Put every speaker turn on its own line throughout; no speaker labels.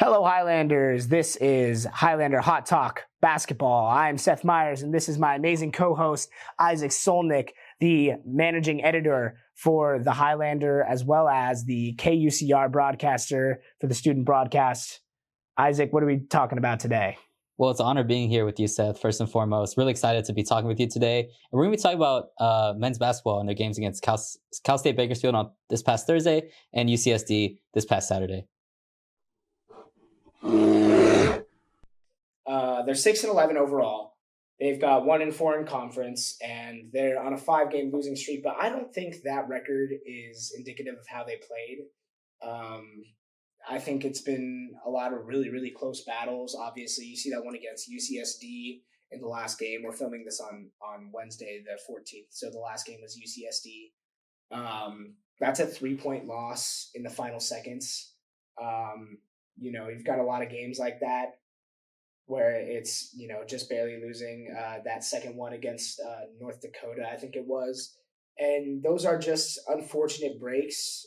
Hello, Highlanders. This is Highlander Hot Talk Basketball. I'm Seth Myers, and this is my amazing co-host, Isaac Solnick, the managing editor for the Highlander, as well as the KUCR broadcaster for the student broadcast. Isaac, what are we talking about today?
Well, it's an honor being here with you, Seth, first and foremost. Really excited to be talking with you today. And we're going to be talking about men's basketball and their games against Cal State Bakersfield on this past Thursday and UCSD this past Saturday.
They're 6-11 overall. They've got 1-4 in conference, and they're on a 5-game losing streak. But I don't think that record is indicative of how they played. I think it's been a lot of really, really close battles. Obviously, you see that one against UCSD in the last game. We're filming this on Wednesday, the 14th. So the last game was UCSD. That's a 3-point loss in the final seconds. You've got a lot of games like that where it's, just barely losing. That second one against North Dakota, I think it was. And those are just unfortunate breaks.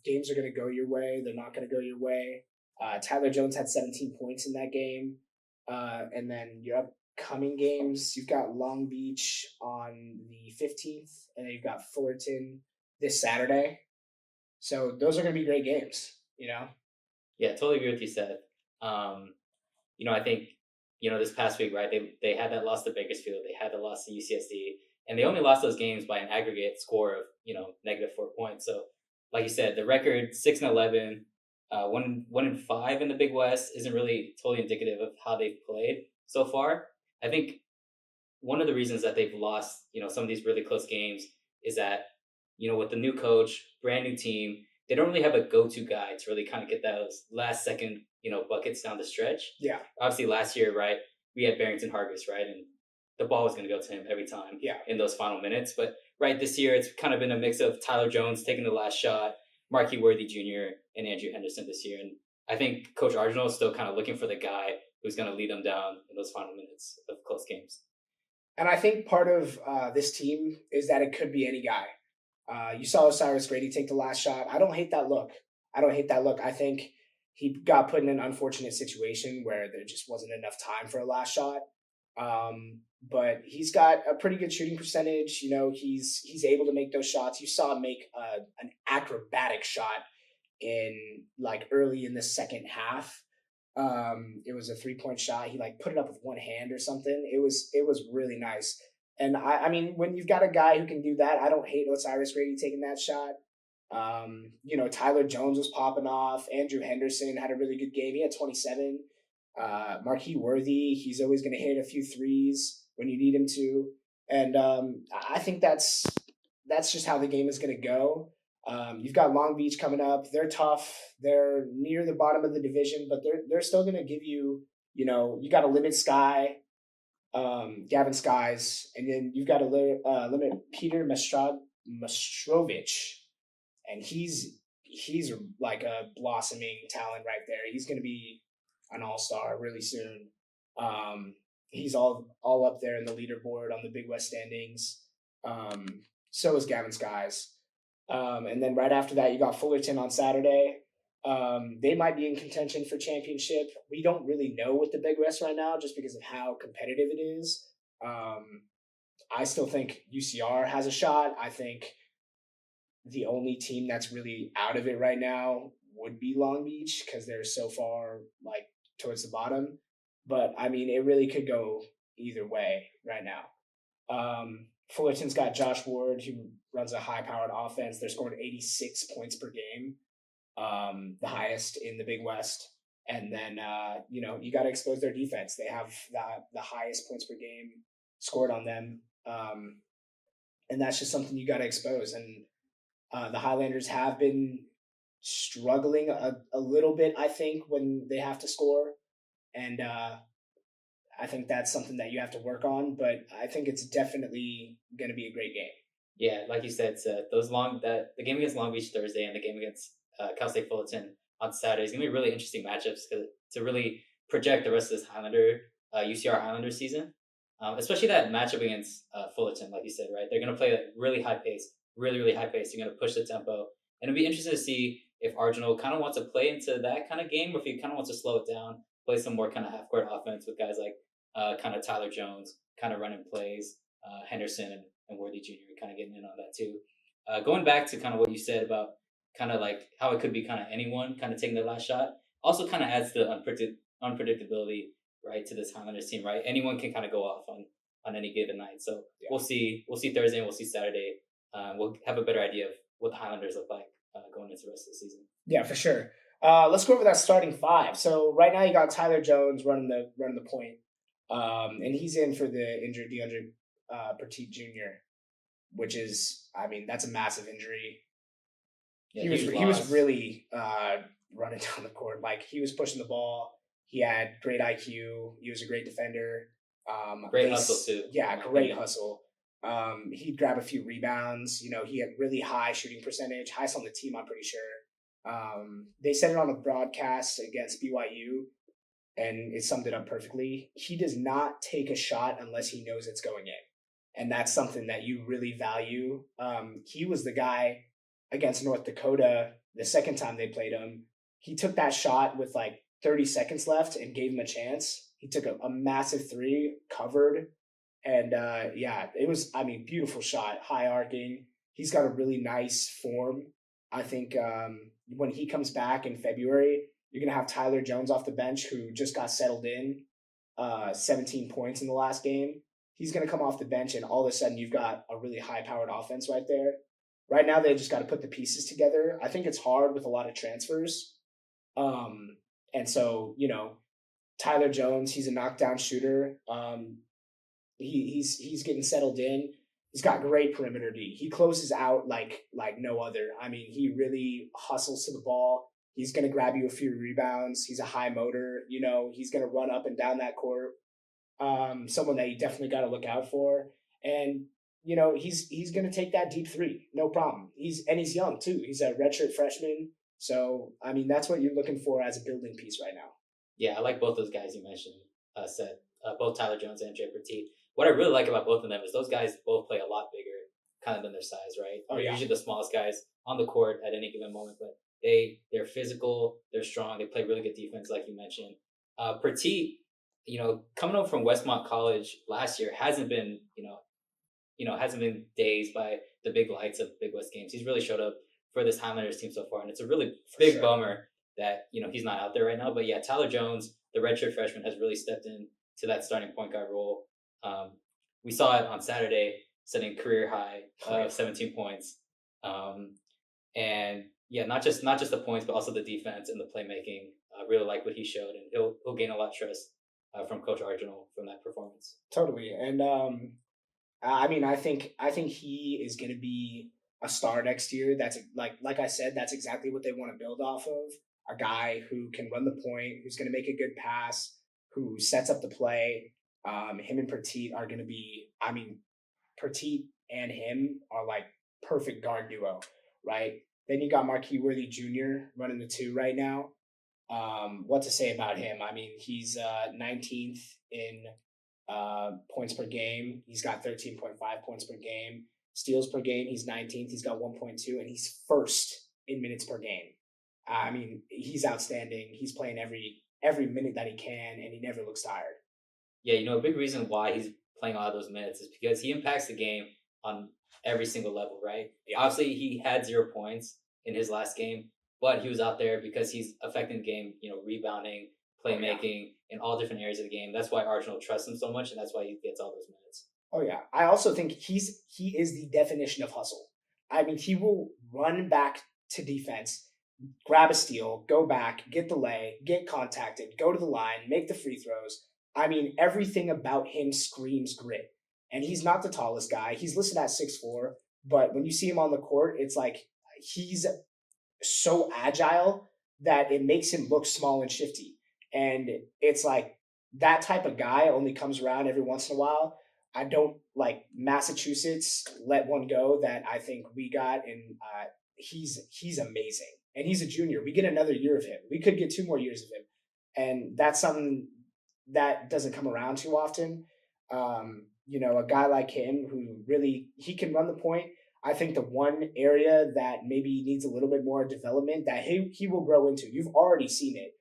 Games are going to go your way. They're not going to go your way. Tyler Jones had 17 points in that game. And then your upcoming games, you've got Long Beach on the 15th, and then you've got Fullerton this Saturday. So those are going to be great games,
Yeah, totally agree with you, Seth. I think, this past week, right, they had that loss to Bakersfield. They had the loss to UCSD. And they only lost those games by an aggregate score of, -4 points. So, like you said, the record 6-11, 1-5 in the Big West isn't really totally indicative of how they've played so far. I think one of the reasons that they've lost, some of these really close games is that, with the new coach, brand new team, they don't really have a go-to guy to really kind of get those last second, buckets down the stretch.
Yeah.
Obviously, last year, right, we had Barrington Hargis, right, and the ball was going to go to him every time in those final minutes. But right this year, it's kind of been a mix of Tyler Jones taking the last shot, Marquis Worthy Jr., and Andrew Henderson this year. And I think Coach Arginal is still kind of looking for the guy who's going to lead them down in those final minutes of close games.
And I think part of this team is that it could be any guy. You saw Osiris Grady take the last shot. I don't hate that look. I think he got put in an unfortunate situation where there just wasn't enough time for a last shot. But he's got a pretty good shooting percentage. He's able to make those shots. You saw him make an acrobatic shot in early in the second half. It was a 3-point shot. He put it up with one hand or something. It was really nice. And I mean, when you've got a guy who can do that, I don't hate Osiris Grady taking that shot. Tyler Jones was popping off. Andrew Henderson had a really good game. He had 27. Marquis Worthy, he's always going to hit a few threes when you need him to. And I think that's just how the game is going to go. You've got Long Beach coming up. They're tough. They're near the bottom of the division, but they're still going to give you, you got to limit Sky, Gavin Skies, and then you've got to limit Peter Mastrovich. And he's like a blossoming talent right there. He's going to be an all-star really soon. He's all up there in the leaderboard on the Big West standings. So is Gavin Skies. And then right after that, you got Fullerton on Saturday. They might be in contention for championship. We don't really know with the Big West right now just because of how competitive it is. I still think UCR has a shot. I think the only team that's really out of it right now would be Long Beach because they're so far towards the bottom. But I mean, it really could go either way right now. Fullerton's got Josh Ward, who runs a high-powered offense. They're scoring 86 points per game, the highest in the Big West. And then, you got to expose their defense. They have the highest points per game scored on them. And that's just something you got to expose. And the Highlanders have been struggling a little bit, I think, when they have to score. And I think that's something that you have to work on, but I think it's definitely going to be a great game.
Yeah, like you said, Seth, the game against Long Beach Thursday and the game against Cal State Fullerton on Saturday is going to be really interesting matchups to really project the rest of this UCR Highlander season, especially that matchup against Fullerton, like you said, right? They're going to play at really high pace, really, really high pace. You're going to push the tempo. And it'll be interesting to see if Arsenal kind of wants to play into that kind of game, or if he kind of wants to slow it down, play some more kind of half court offense with guys like kind of Tyler Jones, kind of running plays, Henderson and Worthy Jr. kind of getting in on that too. Going back to kind of what you said about kind of like how it could be kind of anyone kind of taking the last shot, also kind of adds the unpredictability, right, to this Highlanders team, right? Anyone can kind of go off on any given night. So we'll see Thursday and we'll see Saturday. We'll have a better idea of what the Highlanders look like going into the rest of the season.
Yeah, for sure. Let's go over that starting five. So right now you got Tyler Jones running the point, and he's in for the injured DeAndre Petit Jr., which is, I mean, that's a massive injury. Yeah, he was really running down the court. Like, he was pushing the ball. He had great IQ. He was a great defender.
Great hustle too.
Yeah, great hustle. He'd grab a few rebounds. You know, he had really high shooting percentage, highest on the team, I'm pretty sure. They said it on the broadcast against BYU, and it summed it up perfectly. He does not take a shot unless he knows it's going in. And that's something that you really value. He was the guy against North Dakota the second time they played him. He took that shot with like 30 seconds left and gave him a chance. He took a massive three, covered. And it was, I mean, beautiful shot, high arcing. He's got a really nice form. I think when he comes back in February, you're going to have Tyler Jones off the bench, who just got settled in, 17 points in the last game. He's going to come off the bench, and all of a sudden you've got a really high-powered offense right there. Right now, they just got to put the pieces together. I think it's hard with a lot of transfers. And so, you know, Tyler Jones, he's a knockdown shooter. He's getting settled in. He's got great perimeter D. He closes out like no other. I mean, he really hustles to the ball. He's going to grab you a few rebounds. He's a high motor. You know, he's going to run up and down that court. Someone that you definitely got to look out for. And, you know, he's going to take that deep three. No problem. He's young too. He's a redshirt freshman. So, I mean, that's what you're looking for as a building piece right now.
Yeah, I like both those guys you mentioned, Seth, both Tyler Jones and Jay Petit. What I really like about both of them is those guys both play a lot bigger kind of than their size, right? They're usually the smallest guys on the court at any given moment, but they're physical, they're strong, they play really good defense, like you mentioned. Petit, you know, coming up from Westmont College last year hasn't been dazed by the big lights of Big West games. He's really showed up for this Highlanders team so far, and it's a really big bummer that, you know, he's not out there right now. But yeah, Tyler Jones, the redshirt freshman, has really stepped in to that starting point guard role. We saw it on Saturday, setting career high of 17 points. And yeah, not just the points, but also the defense and the playmaking. I really like what he showed, and he'll gain a lot of trust from Coach Argenal from that performance.
Totally. And I mean, I think he is going to be a star next year. That's like I said, that's exactly what they want to build off of. A guy who can run the point, who's going to make a good pass, who sets up the play. Him and Petit are going to be, I mean, Petit and him are like perfect guard duo, right? Then you got Marquis Worthy Jr. running the two right now. What to say about him? I mean, he's 19th in points per game. He's got 13.5 points per game. Steals per game, he's 19th. He's got 1.2, and he's first in minutes per game. I mean, he's outstanding. He's playing every minute that he can, and he never looks tired.
Yeah, you know, a big reason why he's playing all of those minutes is because he impacts the game on every single level, right? Obviously, he had 0 points in his last game, but he was out there because he's affecting the game, you know, rebounding, playmaking, in all different areas of the game. That's why Arsenal trusts him so much, and that's why he gets all those minutes.
Oh, yeah. I also think he is the definition of hustle. I mean, he will run back to defense, grab a steal, go back, get the lay, get contacted, go to the line, make the free throws. I mean, everything about him screams grit. And he's not the tallest guy. He's listed at 6'4", but when you see him on the court, it's like he's so agile that it makes him look small and shifty. And it's like that type of guy only comes around every once in a while. I don't like Massachusetts let one go that I think we got, and he's amazing. And he's a junior. We get another year of him. We could get 2 more years of him. And that's something that doesn't come around too often. You know, a guy like him who really, he can run the point. I think the one area that maybe needs a little bit more development that he will grow into. You've already seen it.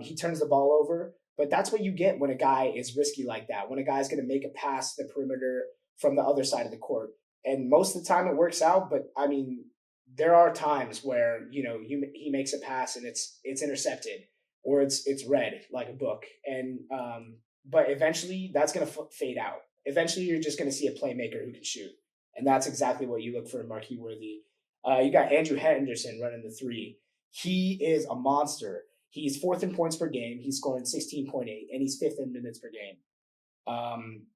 He turns the ball over, but that's what you get when a guy is risky like that. When a guy's going to make a pass the perimeter from the other side of the court, and most of the time it works out. But I mean, there are times where he makes a pass and it's intercepted or it's read like a book, and but eventually that's going to fade out. Eventually, you're just going to see a playmaker who can shoot, and that's exactly what you look for in Marquis Worthy. You got Andrew Henderson running the three. He is a monster. He's fourth in points per game. He's scoring 16.8, and he's fifth in minutes per game.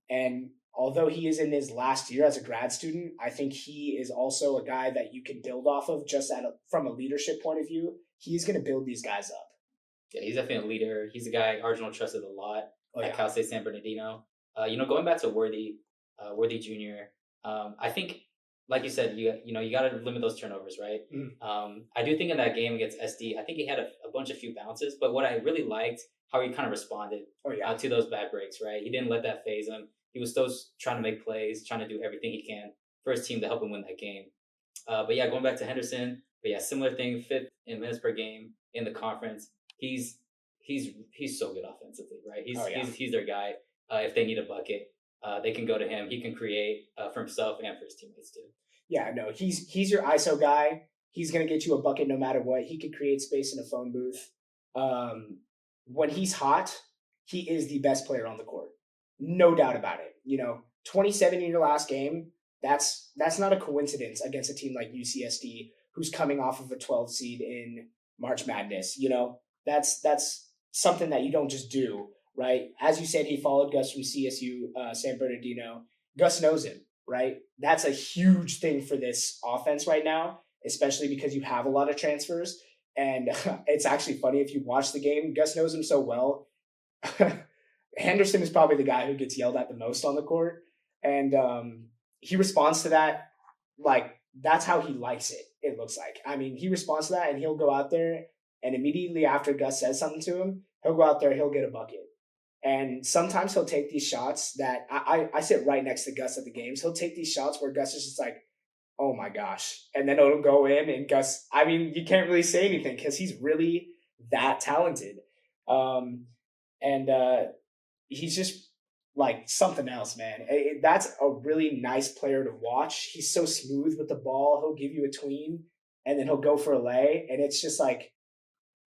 And although he is in his last year as a grad student, I think he is also a guy that you can build off of just from a leadership point of view. He's going to build these guys up.
Yeah, he's definitely a leader. He's a guy Arsenal trusted a lot at Cal State San Bernardino. Going back to Worthy Jr., I think, like you said, you got to limit those turnovers, right? I do think in that game against SD, I think he had a bunch of few bounces, but what I really liked, how he kind of responded to those bad breaks, right? He didn't let that phase him. He was still trying to make plays, trying to do everything he can for his team to help him win that game. Going back to Henderson, similar thing, fifth in minutes per game in the conference. He's so good offensively, right? He's their guy. If they need a bucket, they can go to him. He can create for himself and for his teammates too.
Yeah, no, he's your ISO guy. He's gonna get you a bucket no matter what. He could create space in a phone booth. When he's hot, he is the best player on the court, no doubt about it. 27 in your last game. That's not a coincidence against a team like UCSD, who's coming off of a 12 seed in March Madness. That's something that you don't just do, right? As you said, he followed Gus from CSU, San Bernardino. Gus knows him, right? That's a huge thing for this offense right now, especially because you have a lot of transfers. And it's actually funny, if you watch the game, Gus knows him so well. Henderson is probably the guy who gets yelled at the most on the court. And he responds to that like that's how he likes it, it looks like. I mean, he responds to that and he'll go out there, and immediately after Gus says something to him, he'll go out there, he'll get a bucket. And sometimes he'll take these shots that I sit right next to Gus at the games. He'll take these shots where Gus is just like, oh my gosh. And then it'll go in, and Gus, I mean, you can't really say anything because he's really that talented. He's just like something else, man. That's a really nice player to watch. He's so smooth with the ball. He'll give you a tween, and then he'll go for a lay. And it's just like,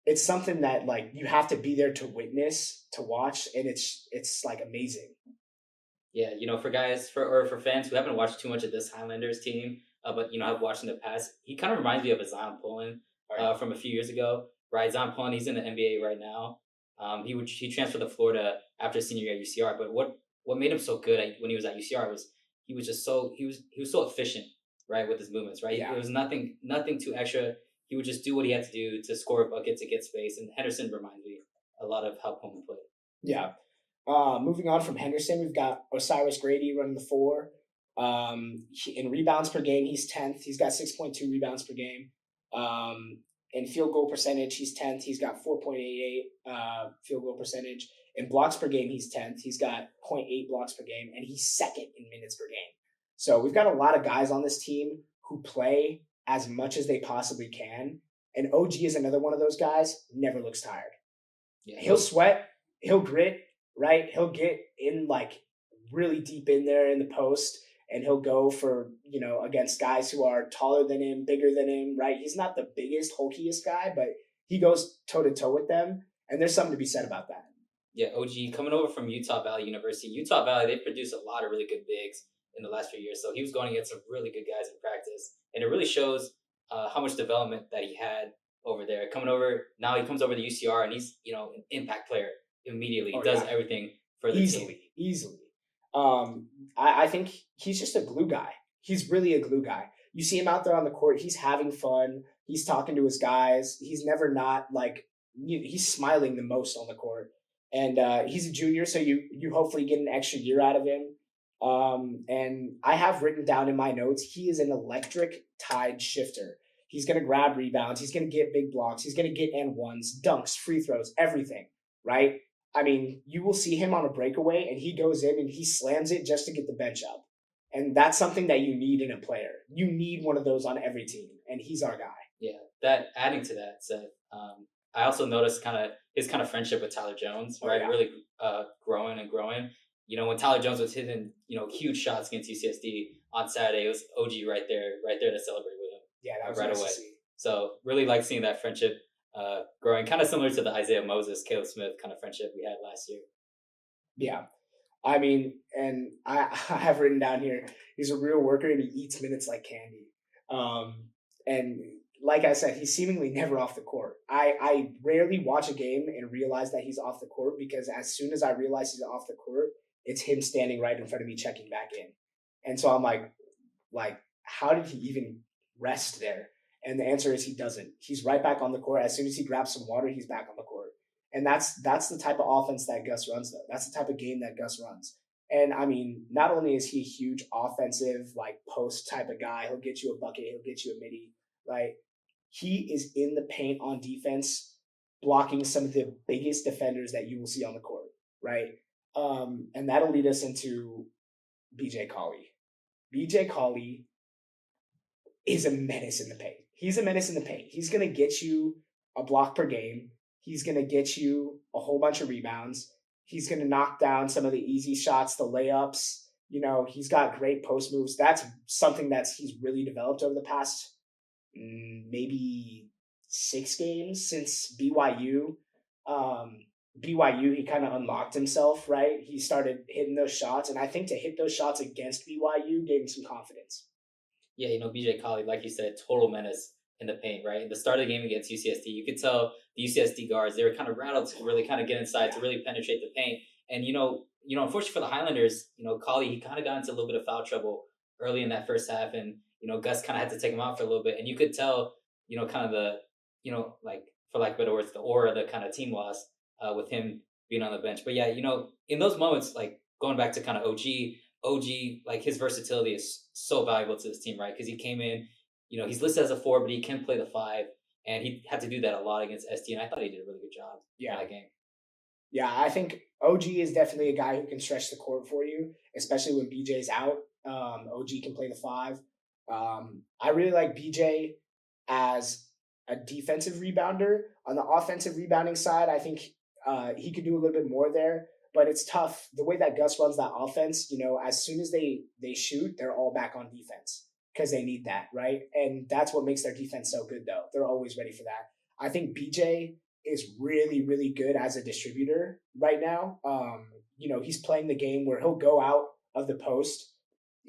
it's something that like you have to be there to witness, to watch, and it's like amazing.
Yeah, for fans who haven't watched too much of this Highlanders team, but I've watched in the past, he kind of reminds me of a Zion Pullen from a few years ago, right? Zion Pullen, he's in the NBA right now. He transferred to Florida after his senior year at UCR, but what made him so good when he was at UCR was he was so efficient, right, with his movements, right?
Yeah.
It was nothing too extra. He would just do what he had to do to score a bucket, to get space. And Henderson reminds me a lot of how Pullman played.
Yeah. Moving on from Henderson, we've got Osiris Grady running the 4. In rebounds per game, he's 10th. He's got 6.2 rebounds per game. In field goal percentage, he's 10th. He's got 4.88 field goal percentage. In blocks per game, he's 10th. He's got 0.8 blocks per game, and he's second in minutes per game. So we've got a lot of guys on this team who play as much as they possibly can. And OG is another one of those guys, never looks tired. Yeah, he'll sweat, he'll grit, right? He'll get in like really deep in there in the post, and he'll go for, against guys who are taller than him, bigger than him, right? He's not the biggest, hulkiest guy, but he goes toe-to-toe with them, and there's something to be said about that.
Yeah, OG coming over from Utah Valley University. Utah Valley, they've produced a lot of really good bigs in the last few years, so he was going against some really good guys in practice, and it really shows how much development that he had over there. Coming over, now he comes over to UCR, and he's, an impact player immediately. He does everything for the team.
Easily. I think he's just a glue guy. He's really a glue guy. You see him out there on the court, he's having fun. He's talking to his guys. He's never not like, he's smiling the most on the court. And he's a junior, so you hopefully get an extra year out of him. And I have written down in my notes, he is an electric tide shifter. He's going to grab rebounds. He's going to get big blocks. He's going to get N1s, dunks, free throws, everything, right? I mean, you will see him on a breakaway, and he goes in and he slams it just to get the bench up. And that's something that you need in a player. You need one of those on every team, and he's our guy.
Yeah, that adding to that, Seth, I also noticed his kind of friendship with Tyler Jones, right?
Yeah.
Really growing and growing. When Tyler Jones was hitting, huge shots against UCSD on Saturday, it was OG right there to celebrate with him.
Yeah, that was
right
nice
away.
to see.
So really like seeing that friendship growing, kind of similar to the Isaiah Moses, Caleb Smith kind of friendship we had last year.
Yeah. I mean, and I have written down here, he's a real worker and he eats minutes like candy. And like I said, he's seemingly never off the court. I rarely watch a game and realize that he's off the court because as soon as I realize he's off the court, it's him standing right in front of me checking back in. And so I'm like, how did he even rest there? And the answer is he doesn't. He's right back on the court. As soon as he grabs some water, he's back on the court. And that's the type of offense that Gus runs, though. That's the type of game that Gus runs. And I mean, not only is he a huge offensive, like post type of guy, he'll get you a bucket, he'll get you a midi, right? He is in the paint on defense, blocking some of the biggest defenders that you will see on the court, right? And that'll lead us into BJ Colley. BJ Colley is a menace in the paint. He's a menace in the paint. He's going to get you a block per game. He's going to get you a whole bunch of rebounds. He's going to knock down some of the easy shots, the layups. He's got great post moves. That's something he's really developed over the past maybe 6 games since BYU. BYU, he kind of unlocked himself, right? He started hitting those shots. And I think to hit those shots against BYU gave him some confidence.
Yeah, BJ Colley, like you said, total menace in the paint, right? In the start of the game against UCSD, you could tell the UCSD guards, they were kind of rattled to really kind of get inside, to really penetrate the paint. And, unfortunately for the Highlanders, Colley, he kind of got into a little bit of foul trouble early in that first half. And, Gus kind of had to take him out for a little bit. And you could tell, kind of the, like, for lack of better words, the aura, the kind of team loss with him being on the bench. But yeah, in those moments, like going back to kind of OG, like his versatility is so valuable to this team, right? Because he came in, he's listed as a 4, but he can play the 5, and he had to do that a lot against ST, and I thought he did a really good job in that game.
Yeah, I think OG is definitely a guy who can stretch the court for you, especially when BJ's out. OG can play the 5. I really like BJ as a defensive rebounder. On the offensive rebounding side, I think he could do a little bit more there. But it's tough. The way that Gus runs that offense, as soon as they shoot, they're all back on defense because they need that, right? And that's what makes their defense so good, though. They're always ready for that. I think BJ is really, really good as a distributor right now. He's playing the game where he'll go out of the post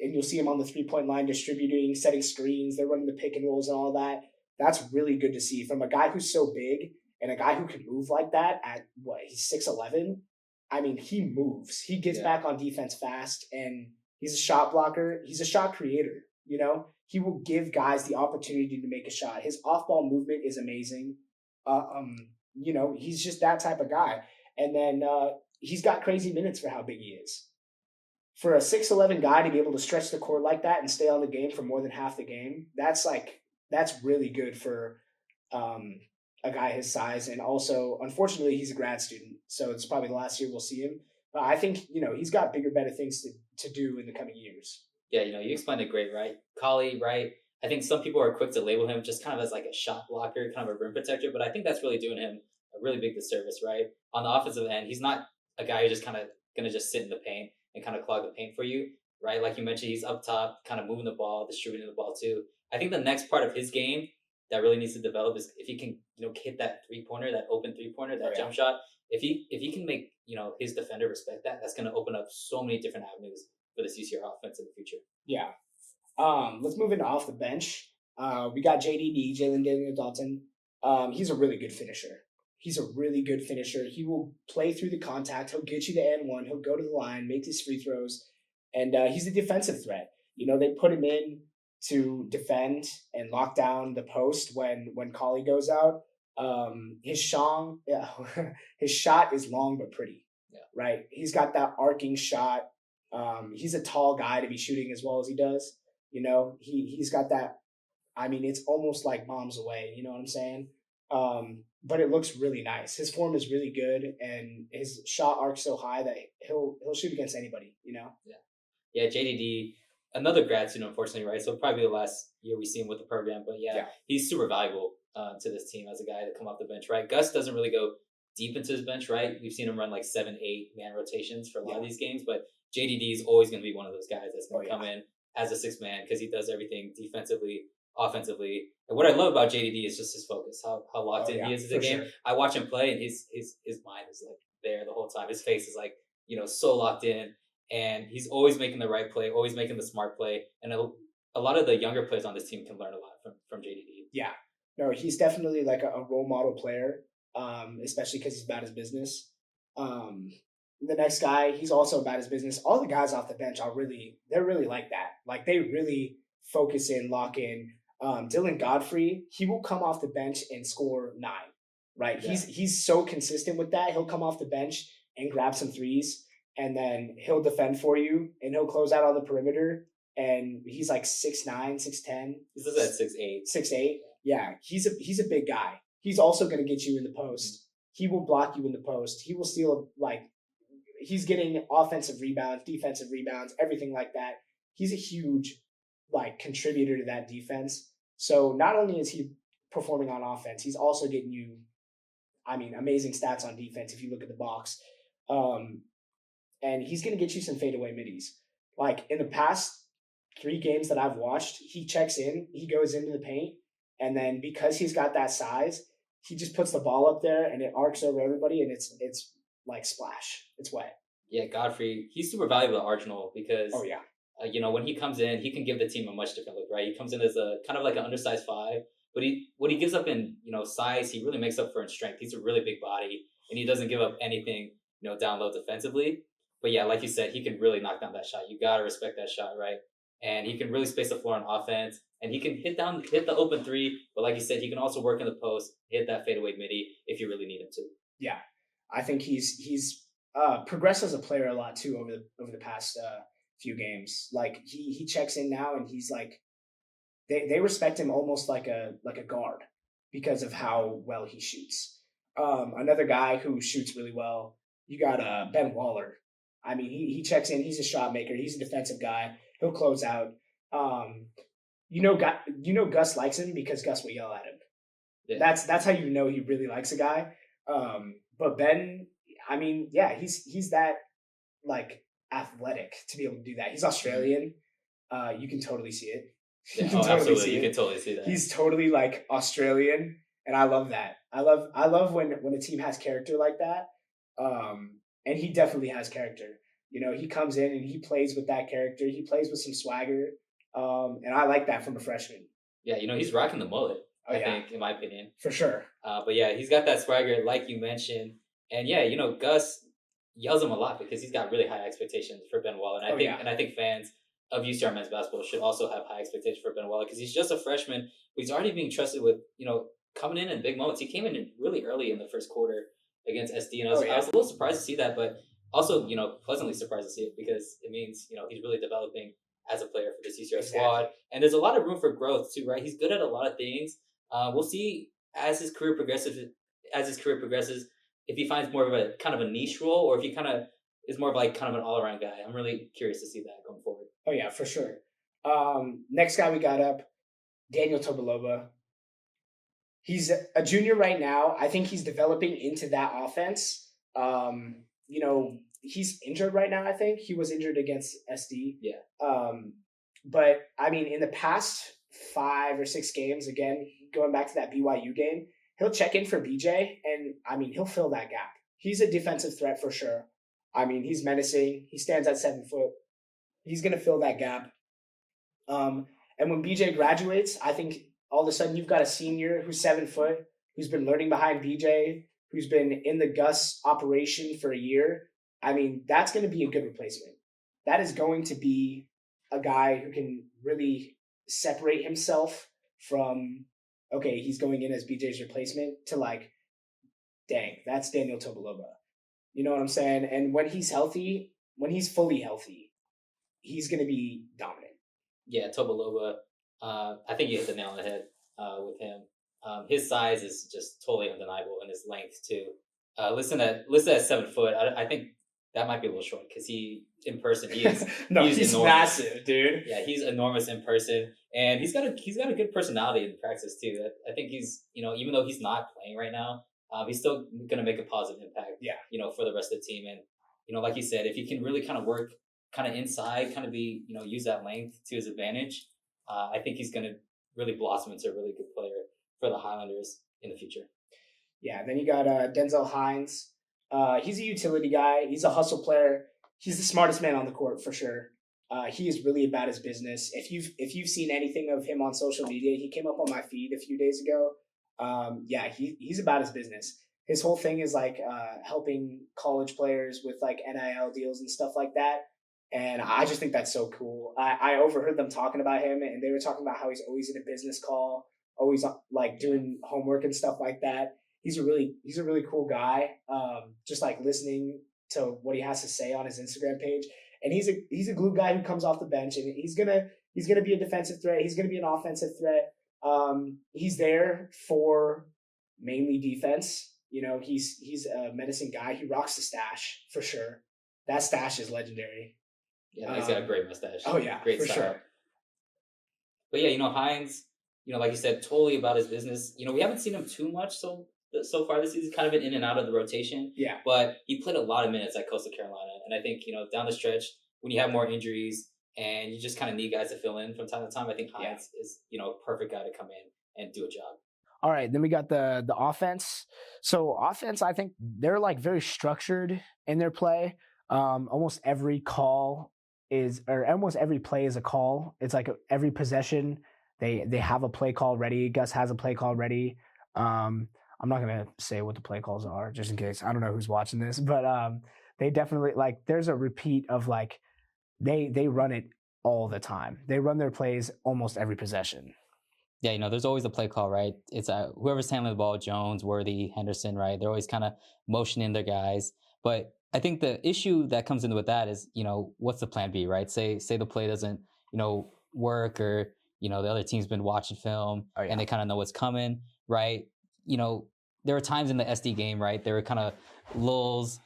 and you'll see him on the 3-point line distributing, setting screens. They're running the pick and rolls and all that. That's really good to see from a guy who's so big and a guy who can move like that at he's 6'11". I mean, he moves. He gets back on defense fast, and he's a shot blocker. He's a shot creator, He will give guys the opportunity to make a shot. His off-ball movement is amazing. He's just that type of guy. And then he's got crazy minutes for how big he is. For a 6'11" guy to be able to stretch the court like that and stay on the game for more than half the game, that's really good for a guy his size. And also, unfortunately, he's a grad student, so it's probably the last year we'll see him. But I think, he's got bigger, better things to do in the coming years.
Yeah, you explained it great, right? Colley, right? I think some people are quick to label him just kind of as like a shot blocker, kind of a rim protector, but I think that's really doing him a really big disservice, right? On the offensive end, he's not a guy who's just kind of going to just sit in the paint and kind of clog the paint for you, right? Like you mentioned, he's up top, kind of moving the ball, distributing the ball too. I think the next part of his game that really needs to develop is if he can, hit that 3-pointer, that open 3-pointer, that jump shot. If he can make, his defender respect that, that's going to open up so many different avenues for this UCR offense in the future.
Yeah. Let's move into off the bench. We got JDD, Jalen Daniel Dalton. He's a really good finisher. He will play through the contact. He'll get you the N1. He'll go to the line, make his free throws, and he's a defensive threat. They put him in to defend and lock down the post when Colley goes out. His shot is long but pretty. Yeah. Right? He's got that arcing shot. He's a tall guy to be shooting as well as he does. He's got that. I mean, it's almost like bombs away. You know what I'm saying? But it looks really nice. His form is really good, and his shot arc's so high that he'll shoot against anybody.
Yeah, JDD. another grad student, unfortunately, right? So probably the last year we see him with the program. But yeah,
Yeah.
he's super valuable to this team as a guy to come off the bench, right? Gus doesn't really go deep into his bench, right? We've seen him run like 7, 8 man rotations for a lot of these games, but JDD is always going to be one of those guys that's going to come in as a 6 man because he does everything defensively, offensively. And what I love about JDD is just his focus, how locked in he is to the game. Sure. I watch him play, and his mind is like there the whole time. His face is like, so locked in, and he's always making the right play, always making the smart play. And a lot of the younger players on this team can learn a lot from JDD.
Yeah, no, he's definitely like a role model player, especially because he's about his business. The next guy, he's also about his business. All the guys off the bench they're really like that. Like they really focus in, lock in. Dylan Godfrey, he will come off the bench and score 9. Right, yeah. He's so consistent with that. He'll come off the bench and grab some threes, and then he'll defend for you, and he'll close out on the perimeter. And he's like 6'9", 6'10".
He's at 6'8".
6'8". Yeah, he's a big guy. He's also going to get you in the post. He will block you in the post. He will steal, like, he's getting offensive rebounds, defensive rebounds, everything like that. He's a huge, like, contributor to that defense. So not only is he performing on offense, he's also getting you, amazing stats on defense if you look at the box. And he's going to get you some fadeaway middies. Like, in the past 3 games that I've watched, he checks in, he goes into the paint, and then because he's got that size, he just puts the ball up there and it arcs over everybody, and it's like splash. It's wet.
Yeah, Godfrey, he's super valuable at Arsenal because when he comes in, he can give the team a much different look, right? He comes in as a kind of like an undersized 5, but what he gives up in size, he really makes up for in strength. He's a really big body, and he doesn't give up anything down low defensively. But yeah, like you said, he can really knock down that shot. You gotta respect that shot, right? And he can really space the floor on offense, and he can hit the open 3. But like you said, he can also work in the post, hit that fadeaway midi if you really need him to.
Yeah, I think he's progressed as a player a lot too over the past few games. Like he checks in now, and he's like they respect him almost like a guard because of how well he shoots. Another guy who shoots really well, you got Ben Waller. He checks in. He's a shot maker. He's a defensive guy. He'll close out. Gus likes him because Gus will yell at him. Yeah. That's how you know he really likes a guy. But Ben, he's that like athletic to be able to do that. He's Australian. You can totally see it.
Absolutely. You can totally see that.
He's totally like Australian, and I love that. I love when a team has character like that. And he definitely has character. He comes in and he plays with that character. He plays with some swagger. And I like that from a freshman.
Yeah, he's rocking the mullet, I think, in my opinion.
For sure.
But yeah, he's got that swagger, like you mentioned. And yeah, Gus yells him a lot because he's got really high expectations for Ben Waller. And I think fans of UCR men's basketball should also have high expectations for Ben Waller because he's just a freshman, but he's already being trusted with, coming in big moments. He came in really early in the first quarter against SD, and I was a little surprised to see that, but also, pleasantly surprised to see it because it means, he's really developing as a player for this UCR squad. And there's a lot of room for growth too, right? He's good at a lot of things. We'll see as his career progresses, if he finds more of a kind of a niche role or if he kind of is more of like kind of an all-around guy. I'm really curious to see that going forward.
Oh yeah, for sure. Next guy we got up, Daniel Tobaloba. He's a junior right now. I think he's developing into that offense. He's injured right now, I think. He was injured against SD.
Yeah.
But, in the past 5 or 6 games, again, going back to that BYU game, he'll check in for BJ, and, he'll fill that gap. He's a defensive threat for sure. He's menacing. He stands at 7 foot. He's going to fill that gap. And when BJ graduates, I think all of a sudden you've got a senior who's 7 foot, who's been learning behind BJ, who's been in the Gus operation for a year. That's going to be a good replacement. That is going to be a guy who can really separate himself from, okay, he's going in as BJ's replacement to like, dang, that's Daniel Tobaloba. You know what I'm saying? And when he's healthy, when he's fully healthy, he's going to be dominant.
Yeah, Tobaloba, I think you hit the nail on the head with him. His size is just totally undeniable, and his length too. Listed at 7 foot. I think that might be a little short because he in person he is
no,
he is
he's
enormous.
massive, dude.
Yeah, he's enormous in person, and he's got a good personality in practice too. I think he's even though he's not playing right now, he's still going to make a positive impact.
Yeah,
for the rest of the team, and like you said, if he can really kind of work kind of inside, kind of be use that length to his advantage, I think he's going to really blossom into a really good player for the Highlanders in the future.
Yeah, then you got Denzel Hines. He's a utility guy. He's a hustle player. He's the smartest man on the court for sure. He is really about his business. If you've seen anything of him on social media, he came up on my feed a few days ago. Yeah, he's about his business. His whole thing is like helping college players with like NIL deals and stuff like that. And I just think that's so cool. I overheard them talking about him, and they were talking about how he's always in a business call, always like doing homework and stuff like that. He's a really cool guy. Just like listening to what he has to say on his Instagram page, and he's a glue guy who comes off the bench, and he's gonna be a defensive threat. He's gonna be an offensive threat. He's there for mainly defense. He's a medicine guy. He rocks the stash for sure. That stash is legendary.
Yeah, he's got a great mustache.
Oh yeah,
great
for
style.
sure.
But yeah, Hines, like you said, totally about his business. We haven't seen him too much so far this season. Kind of been in and out of the rotation.
Yeah.
But he played a lot of minutes at Coastal Carolina, and I think down the stretch when you have more injuries and you just kind of need guys to fill in from time to time, I think Hines is a perfect guy to come in and do a job.
All right, then we got the offense. So offense, I think they're like very structured in their play. Almost every play is a call. It's like every possession they have a play call ready. Gus has a play call ready. I'm not gonna say what the play calls are just in case. I don't know who's watching this, but they definitely like there's a repeat of like they run it all the time. They run their plays almost every possession.
Yeah, there's always a play call, right? It's whoever's handling the ball, Jones, Worthy, Henderson, right? They're always kind of motioning their guys. But I think the issue that comes in with that is, what's the plan B, right? Say the play doesn't, work, or, the other team's been watching film and they kind of know what's coming, right? There were times in the SD game, right? There were kind of lulls,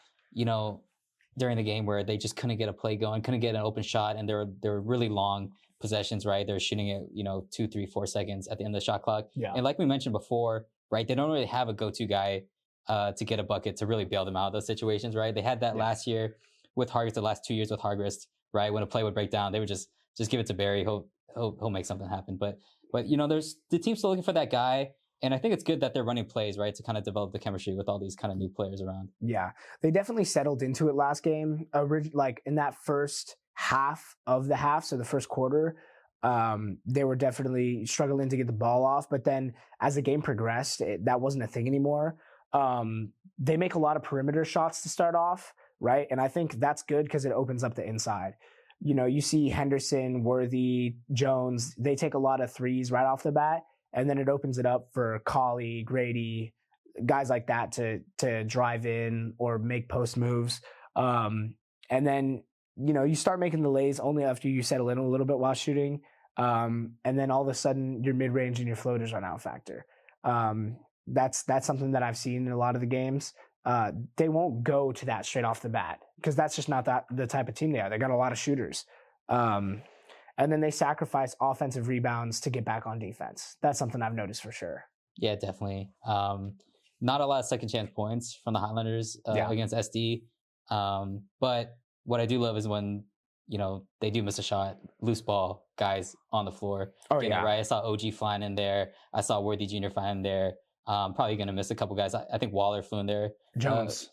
during the game where they just couldn't get a play going, couldn't get an open shot, and there were really long possessions, right? They're shooting it, 2, 3, 4 seconds at the end of the shot clock.
Yeah.
And like we mentioned before, right, they don't really have a go-to guy to get a bucket to really bail them out of those situations, right? They had that last year with Hargreaves, the last 2 years with Hargreaves, right? When a play would break down, they would just give it to Barry. He'll make something happen. But there's the team's still looking for that guy. And I think it's good that they're running plays, right, to kind of develop the chemistry with all these kind of new players around.
Yeah, they definitely settled into it last game. Like in that first half of the half, so the first quarter, they were definitely struggling to get the ball off. But then as the game progressed, that wasn't a thing anymore. They make a lot of perimeter shots to start off, right? And I think that's good because it opens up the inside. You see Henderson, Worthy, Jones, they take a lot of threes right off the bat. And then it opens it up for Colley, Grady, guys like that to drive in or make post moves. And then, you start making the lays only after you settle in a little bit while shooting. And then all of a sudden your mid-range and your floaters are now a factor. That's something that I've seen in a lot of the games. They won't go to that straight off the bat because that's just not the type of team they are. They got a lot of shooters. And then they sacrifice offensive rebounds to get back on defense. That's something I've noticed for sure.
Yeah, definitely. Not a lot of second chance points from the Highlanders against SD. But what I do love is when, they do miss a shot, loose ball, guys on the floor. Right? I saw OG flying in there. I saw Worthy Jr. flying in there. Probably going to miss a couple guys. I think Waller flew in there.
Jones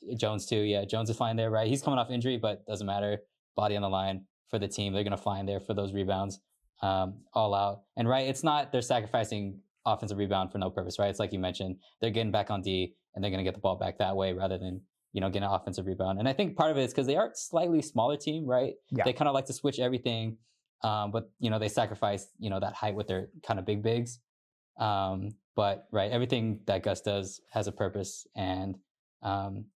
too. Yeah, Jones is flying there, right? He's coming off injury, but doesn't matter. Body on the line for the team. They're going to fly in there for those rebounds all out. And right, it's not they're sacrificing offensive rebound for no purpose, right? It's like you mentioned, they're getting back on D and they're going to get the ball back that way rather than, getting an offensive rebound. And I think part of it is because they are a slightly smaller team, right?
Yeah.
They kind of like to switch everything. But, they sacrifice, that height with their kind of big bigs. But right, everything that Gus does has a purpose, and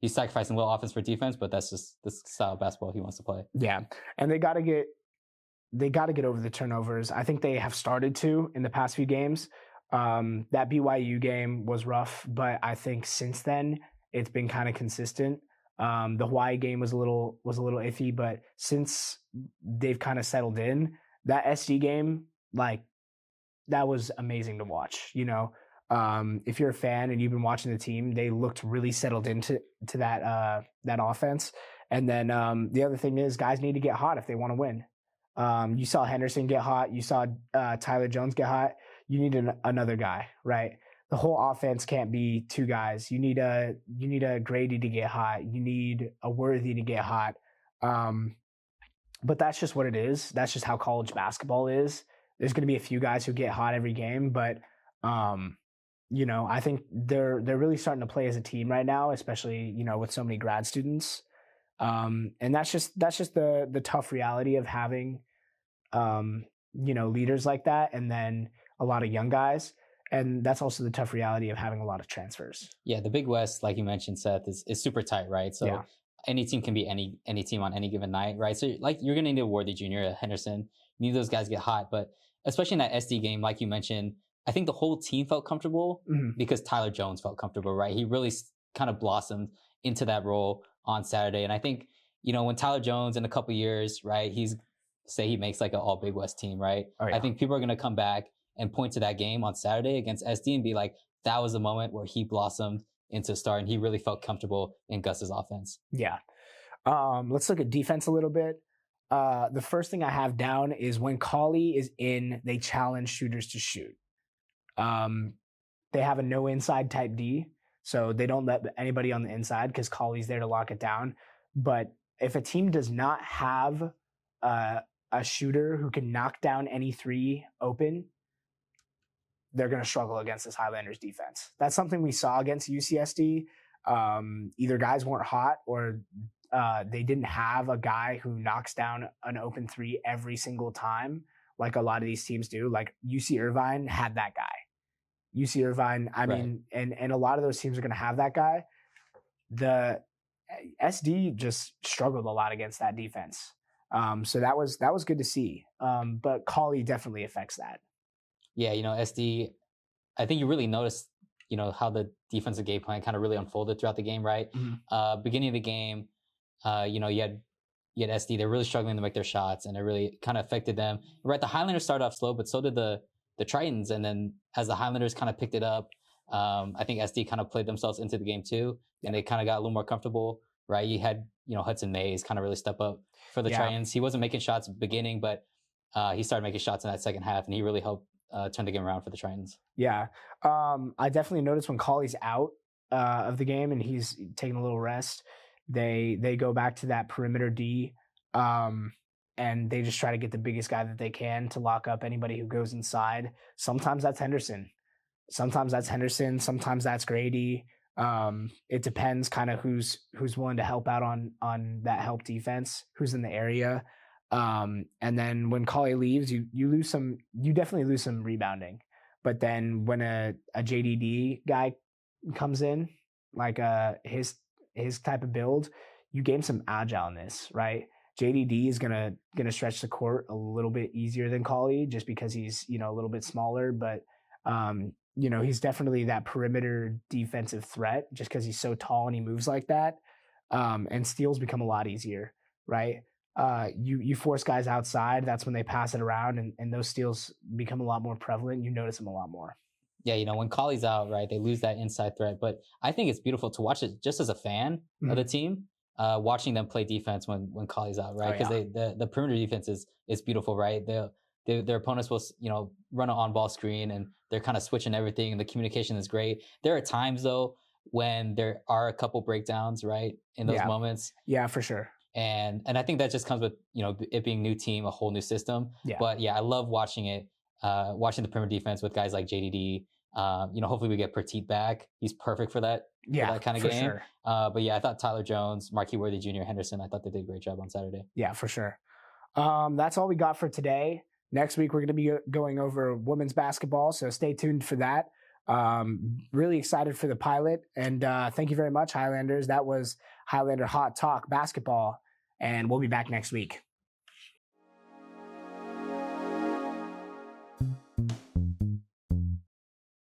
he's sacrificing a little offense for defense, but that's just the style of basketball he wants to play.
Yeah, and they got to get over the turnovers. I think they have started to in the past few games. That BYU game was rough, but I think since then it's been kind of consistent. The Hawaii game was a little iffy, but since they've kind of settled in, that SD game, like, that was amazing to watch. If you're a fan and you've been watching the team, they looked really settled into that offense. And then the other thing is, guys need to get hot if they want to win. You saw Henderson get hot. You saw Tyler Jones get hot. You need another guy, right? The whole offense can't be two guys. You need a Grady to get hot. You need a Worthy to get hot. But that's just what it is. That's just how college basketball is. There's going to be a few guys who get hot every game, but I think they're really starting to play as a team right now, especially with so many grad students. And that's just the tough reality of having leaders like that, and then a lot of young guys. And that's also the tough reality of having a lot of transfers.
Yeah, the Big West, like you mentioned, Seth, is super tight, right? So
Yeah.
any team can be any team on any given night, right? So like you're going to need a Worthy Jr., a Henderson. You need those guys to get hot. But especially in that SD game, like you mentioned, I think the whole team felt comfortable because Tyler Jones felt comfortable, right? He really kind of blossomed into that role on Saturday. And I think, when Tyler Jones in a couple years, right, he makes like an all Big West team, right?
Oh, yeah.
I think people are going to come back and point to that game on Saturday against SD and be like, that was the moment where he blossomed into a star and he really felt comfortable in Gus's offense.
Yeah. Let's look at defense a little bit. The first thing I have down is when Cauley is in, they challenge shooters to shoot. They have a no inside type D, so they don't let anybody on the inside because Cauley's there to lock it down. But if a team does not have a shooter who can knock down any three open, they're going to struggle against this Highlanders defense. That's something we saw against UCSD. Either guys weren't hot or they didn't have a guy who knocks down an open three every single time, like a lot of these teams do. Like UC Irvine had that guy. UC Irvine, I mean, and a lot of those teams are going to have that guy. The SD just struggled a lot against that defense. So that was good to see. But Cauley definitely affects that.
Yeah, SD, I think you really noticed, how the defensive game plan kind of really unfolded throughout the game, right?
Mm-hmm.
Beginning of the game, you had SD, they're really struggling to make their shots, and it really kind of affected them. Right, the Highlanders started off slow, but so did the Tritons. And then as the Highlanders kind of picked it up, I think SD kind of played themselves into the game too, and they kind of got a little more comfortable, right? You had, Hudson Mays kind of really step up for the Tritons. He wasn't making shots at the beginning, but he started making shots in that second half, and he really helped turn the game around for the Tritons.
Yeah. I definitely noticed when Cauley's out of the game and he's taking a little rest, they go back to that perimeter D, and they just try to get the biggest guy that they can to lock up anybody who goes inside. Sometimes that's Henderson. Sometimes that's Grady. It depends kind of who's willing to help out on that help defense, who's in the area. And then when Cauley leaves, you definitely lose some rebounding. But then when a JDD guy comes in, like his type of build, you gain some agileness, right? JDD is gonna stretch the court a little bit easier than Cauley just because he's a little bit smaller, but he's definitely that perimeter defensive threat just because he's so tall and he moves like that. And steals become a lot easier, right? You force guys outside, that's when they pass it around, and those steals become a lot more prevalent. You notice them a lot more.
Yeah, when Cauley's out, right, they lose that inside threat. But I think it's beautiful to watch it just as a fan of the team, watching them play defense when Cauley's out, right? Because the perimeter defense is beautiful, right? Their opponents will run an on-ball screen, and they're kind of switching everything, and the communication is great. There are times though when there are a couple breakdowns, right, in those moments.
Yeah, for sure.
And I think that just comes with it being a new team, a whole new system. Yeah. But yeah, I love watching it, watching the perimeter defense with guys like JDD. Hopefully we get Petit back. He's perfect for that.
Yeah,
for that kind of game.
Sure.
But yeah, I thought Tyler Jones, Marquis Worthy Jr., Henderson, I thought they did a great job on Saturday.
Yeah, for sure. That's all we got for today. Next week we're going to be going over women's basketball, so stay tuned for that. Really excited for the pilot, and thank you very much, Highlanders. That was Highlander Hot Talk Basketball, and we'll be back next week.